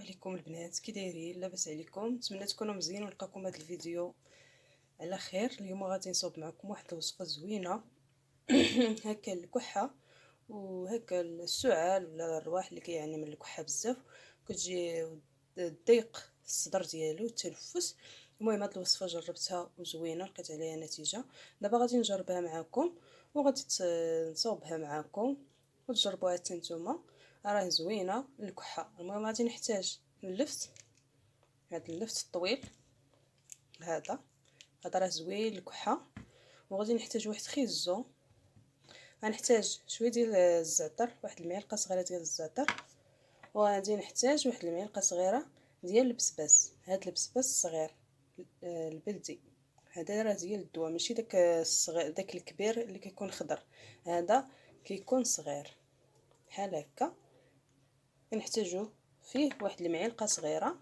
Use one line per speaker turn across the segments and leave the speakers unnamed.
عليكم البنات، كي دايرين؟ لاباس عليكم؟ نتمنى تكونوا مزيانين ونلقاكم هذا الفيديو على خير. اليوم غادي نصوب معكم واحد الوصفه زوينه هكا الكحه وهكا السعال ولا الرواح اللي كيعاني من الكحه بزاف كتجي الضيق في الصدر ديالو التنفس. المهم هاد الوصفه جربتها وزوينه لقيت عليها نتيجه. دابا غادي نجربها معكم وغادي نصوبها معكم وتجربوها حتى نتوما، راه زوينه الكحه. المهم غادي نحتاج اللفت، هذا اللفت الطويل هذا راه زوين الكحه. وغادي نحتاج واحد خيزو، غنحتاج شويه ديال الزعتر، واحد المعلقه صغيره ديال الزعتر، وغادي نحتاج واحد المعلقه صغيره ديال البسباس. هذا البسباس الصغير البلدي هذا راه ديال الدواء، ماشي داك الصغير داك الكبير اللي كيكون خضر، هذا كيكون صغير بحال هكا. كنحتاجو فيه واحد المعلقه صغيره.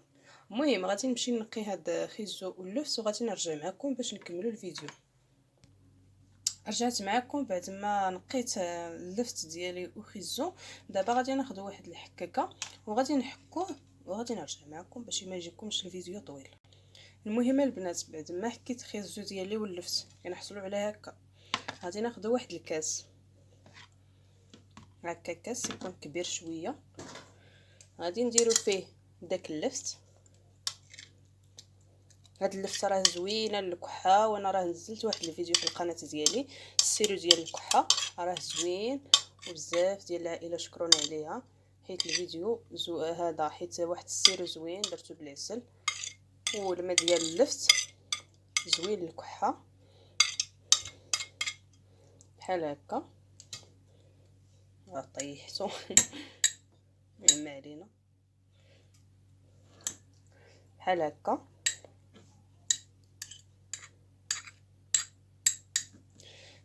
المهم غادي نمشي نقي هاد خيزو واللفت وغادي نرجع معكم باش نكملوا الفيديو. رجعت معكم بعد ما نقيت اللفت ديالي وخيزو. دابا غادي ناخذ واحد الحكاكه وغادي نحكوه وغادي نرجع معكم باش ما يجيكمش الفيديو طويل. المهم البنات بعد ما حكيت خيزو ديالي واللفت كنحصلوا على هكا، غادي ناخذ واحد الكاس، هكا كاس يكون كبير شويه، غادي نديرو فيه داك اللفت. هاد اللفته راه زوينه للكحه، وانا راه نزلت واحد الفيديو في القناه ديالي السيرو ديال الكحه، راه زوين وبزاف ديال العائله شكرونا عليها حيت الفيديو هذا، حيت واحد السيرو زوين درتو بالعسل والماء ديال اللفت زوين للكحه بحال هكا. طيحتو ما علينا بحال هكا.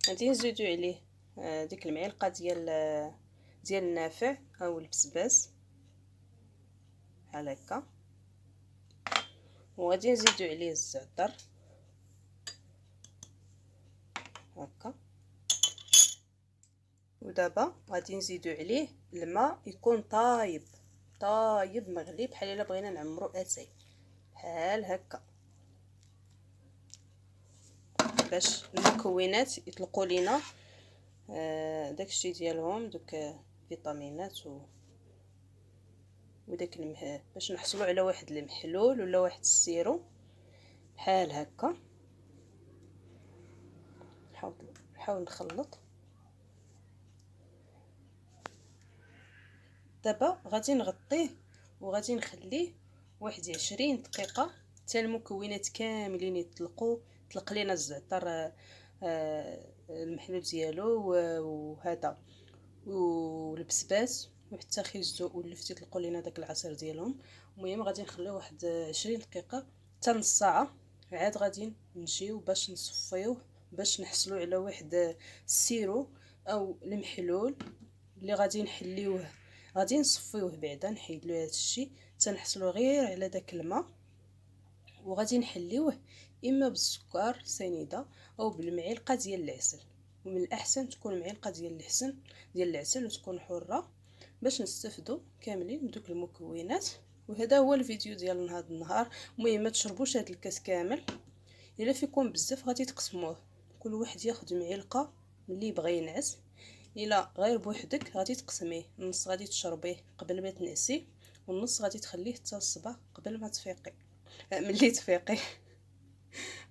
غادي نزيدو عليه ديك المعلقه ديال النافع او البسباس بحال هكا، وغادي نزيدو عليه الزعتر هكا. ودابا غادي نزيدو عليه الماء يكون طايب مغلي بحال الا بغينا نعمرو اتاي بحال هكا، باش المكونات يطلقوا لينا داكشي ديالهم، دوك فيتامينات وداك باش نحصلوا على واحد المحلول ولا واحد السيرو بحال هكا. نحاول نخلط. دابا غادي نغطيه وغادي نخليه واحد 20 دقيقه حتى المكونات كاملين يطلقوا، طلق لينا الزعتر المحلول ديالو وهذا والبسباس وحتى خيزو واللفت يطلقوا لينا داك العصير ديالهم. المهم غادي نخليوه واحد 20 دقيقه حتى نص ساعه، عاد غادي نجيو باش نصفيوه باش نحصلوا على واحد السيرو او المحلول اللي غادي نحليوه. غادي نصفيوه بعدا نحيد له هذا الشيء حتى نحصلوا غير على داك الماء، وغادي نحليوه اما بالسكر سنيده او بالمعلقه ديال العسل، ومن الاحسن تكون معلقه ديال العسل وتكون حره باش نستافدوا كاملين بدوك المكونات. وهذا هو الفيديو ديال هذا النهار. المهم ما تشربوش هذا الكاس كامل، الا فيكم بزاف غادي تقسموه، كل واحد ياخذ معلقه ملي بغى ينعس. الا غير بوحدك غادي تقسميه، النص غادي تشربيه قبل ما تنعسي والنص غادي تخليه حتى الصباح قبل ما تفيقي. ملي تفيقي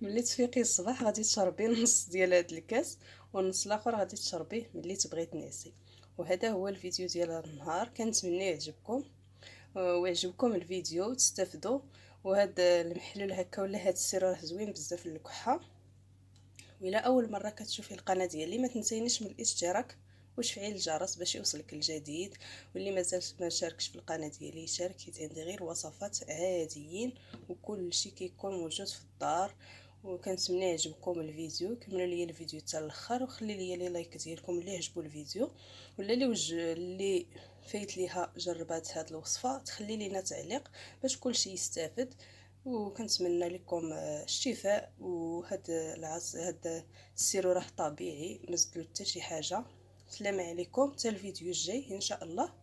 ملي تفيقي الصباح غادي تشربي نص ديال هذا الكاس والنص الاخر غادي تشربيه ملي تبغي تنعسي. وهذا هو الفيديو ديال هذا النهار، كنتمنى يعجبكم ويعجبكم الفيديو وتستافدوا. وهذا المحلول هكا ولا هذا السير راه زوين بزاف للكحه. وإلا اول مره كتشوفي القناه ديالي ما تنسينيش من الاشتراك وتفعيل الجرس باش يوصلك الجديد، واللي مازال ما شاركش في القناه ديالي يشارك، حيت عندي غير وصفات عاديين وكل شيء كيكون موجود في الدار. وكنتمنى يعجبكم الفيديو، كملوا لي الفيديو حتى الاخر وخلي لي لايك ديالكم اللي عجبو الفيديو، ولا اللي فايت ليها جربات هذه الوصفه تخلي لينا تعليق باش كل شيء يستافد. وكنتمنى لكم الشفاء. هاد السيرو راه طبيعي ما زدتلو حتى شي حاجه. السلام عليكم، حتى الفيديو الجاي ان شاء الله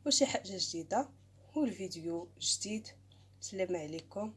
وشي حاجه جديده. والفيديو جديد. السلام عليكم.